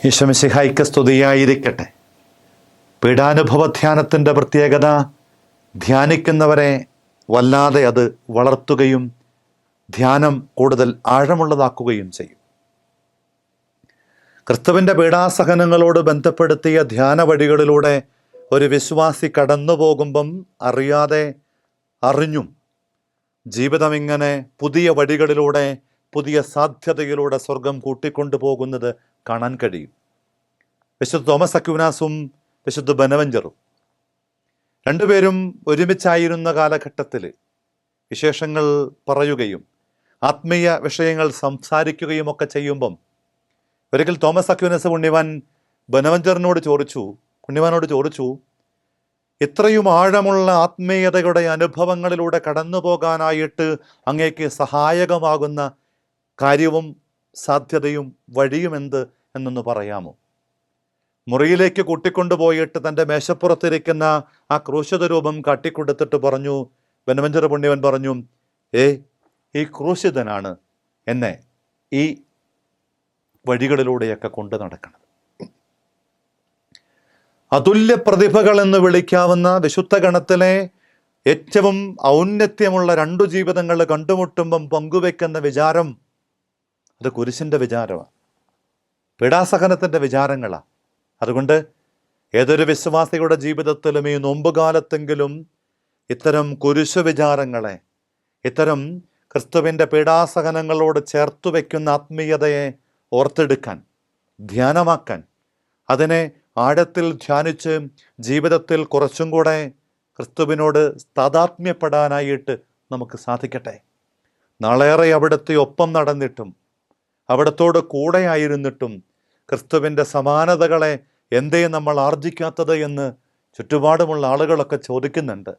ഈശോ മിശിഹായ്ക്ക് സ്തുതിയായിരിക്കട്ടെ. പീഡാനുഭവ ധ്യാനത്തിൻ്റെ പ്രത്യേകത ധ്യാനിക്കുന്നവരെ വല്ലാതെ അത് വളർത്തുകയും ധ്യാനം കൂടുതൽ ആഴമുള്ളതാക്കുകയും ചെയ്യും. ക്രിസ്തുവിൻ്റെ പീഡാസഹനങ്ങളോട് ബന്ധപ്പെടുത്തിയ ധ്യാന വഴികളിലൂടെ ഒരു വിശ്വാസി കടന്നു പോകുമ്പം അറിയാതെ അറിഞ്ഞും ജീവിതം ഇങ്ങനെ പുതിയ വഴികളിലൂടെ പുതിയ സാധ്യതയിലൂടെ സ്വർഗം കൂട്ടിക്കൊണ്ടു പോകുന്നത് കാണാൻ കഴിയും. വിശുദ്ധ തോമസ് അക്വിനാസും വിശുദ്ധ ബനവഞ്ചറും രണ്ടുപേരും ഒരുമിച്ചായിരുന്ന കാലഘട്ടത്തിൽ വിശേഷങ്ങൾ പറയുകയും ആത്മീയ വിഷയങ്ങൾ സംസാരിക്കുകയും ഒക്കെ ചെയ്യുമ്പം ഒരിക്കൽ തോമസ് അക്വിനാസ് പുണ്യവാൻ ബനവഞ്ചറിനോട് ചോദിച്ചു, ഇത്രയും ആഴമുള്ള ആത്മീയതയുടെ അനുഭവങ്ങളിലൂടെ കടന്നു പോകാനായിട്ട് അങ്ങേക്ക് സഹായകമാകുന്ന കാര്യവും സാധ്യതയും വഴിയുമെന്ത് എന്നൊന്ന് പറയാമോ? മുറിയിലേക്ക് കൂട്ടിക്കൊണ്ടുപോയിട്ട് തൻ്റെ മേശപ്പുറത്തിരിക്കുന്ന ആ ക്രൂശിത രൂപം കാട്ടിക്കൊടുത്തിട്ട് പറഞ്ഞു, ബനവഞ്ചർ പുണ്യവൻ പറഞ്ഞു, ഈ ക്രൂശിതനാണ് എന്നെ ഈ വഴികളിലൂടെയൊക്കെ കൊണ്ട് നടക്കുന്നത്. അതുല്യ പ്രതിഭകൾ എന്ന് വിളിക്കാവുന്ന വിശുദ്ധ ഗണത്തിലെ ഏറ്റവും ഔന്നത്യമുള്ള രണ്ടു ജീവിതങ്ങൾ കണ്ടുമുട്ടുമ്പം പങ്കുവെക്കുന്ന വിചാരം അത് കുരിശിൻ്റെ വിചാരമാണ്, പീഡാസഹനത്തിൻ്റെ വിചാരങ്ങളാണ്. അതുകൊണ്ട് ഏതൊരു വിശ്വാസിയുടെ ജീവിതത്തിലും ഈ നോമ്പുകാലത്തെങ്കിലും ഇത്തരം കുരിശു വിചാരങ്ങളെ, ഇത്തരം ക്രിസ്തുവിൻ്റെ പീഡാസഹനങ്ങളോട് ചേർത്തു വയ്ക്കുന്ന ആത്മീയതയെ ഓർത്തെടുക്കാൻ, ധ്യാനമാക്കാൻ, അതിനെ ആഴത്തിൽ ധ്യാനിച്ച് ജീവിതത്തിൽ കുറച്ചും കൂടെ ക്രിസ്തുവിനോട് താതാത്മ്യപ്പെടാനായിട്ട് നമുക്ക് സാധിക്കട്ടെ. നാളേറെ അവിടുത്തെ ഒപ്പം നടന്നിട്ടും അവിടത്തോട് കൂടെയായിരുന്നിട്ടും ക്രിസ്തുവിൻ്റെ സമാനതകളെ എന്തേ നമ്മൾ ആർജിക്കാത്തത് എന്ന് ചുറ്റുപാടുമുള്ള ആളുകളൊക്കെ ചോദിക്കുന്നുണ്ട്.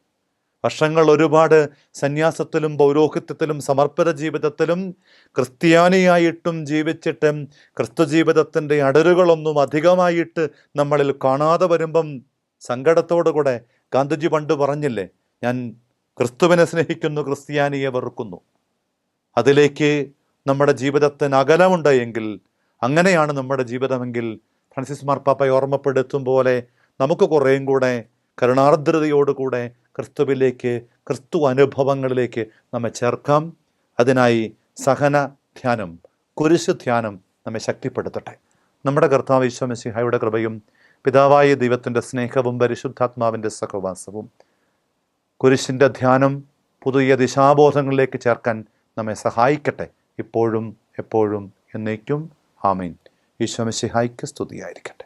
വർഷങ്ങൾ ഒരുപാട് സന്യാസത്തിലും പൗരോഹിത്യത്തിലും സമർപ്പിത ജീവിതത്തിലും ക്രിസ്ത്യാനിയായിട്ടും ജീവിച്ചിട്ടും ക്രിസ്തു ജീവിതത്തിൻ്റെ അടരുകളൊന്നും അധികമായിട്ട് നമ്മളിൽ കാണാതെ വരുമ്പം സങ്കടത്തോടു കൂടെ ഗാന്ധിജി പണ്ട് പറഞ്ഞില്ലേ, ഞാൻ ക്രിസ്തുവിനെ സ്നേഹിക്കുന്നു, ക്രിസ്ത്യാനിയെ വെറുക്കുന്നു. അതിലേക്ക് നമ്മുടെ ജീവിതത്തിന് അകലമുണ്ട് എങ്കിൽ, അങ്ങനെയാണ് നമ്മുടെ ജീവിതമെങ്കിൽ ഫ്രാൻസിസ് മാർപ്പാപ്പ ഓർമ്മപ്പെടുത്തും പോലെ നമുക്ക് കുറേയും കൂടെ കരുണാർദ്രതയോടുകൂടെ ക്രിസ്തുവിലേക്ക്, ക്രിസ്തു അനുഭവങ്ങളിലേക്ക് നമ്മെ ചേർക്കാം. അതിനായി സഹന ധ്യാനം, കുരിശ് ധ്യാനം നമ്മെ ശക്തിപ്പെടുത്തട്ടെ. നമ്മുടെ കർത്താവ് ഈശോ മിശിഹായുടെ കൃപയും പിതാവായ ദൈവത്തിൻ്റെ സ്നേഹവും പരിശുദ്ധാത്മാവിൻ്റെ സഹവാസവും കുരിശിൻ്റെ ധ്യാനം പുതിയ ദിശാബോധങ്ങളിലേക്ക് ചേർക്കാൻ നമ്മെ സഹായിക്കട്ടെ, ഇപ്പോഴും എപ്പോഴും എന്നേക്കും. ആമേൻ. ഈശോ മിശിഹായ്ക്ക് സ്തുതിയായിരിക്കട്ടെ.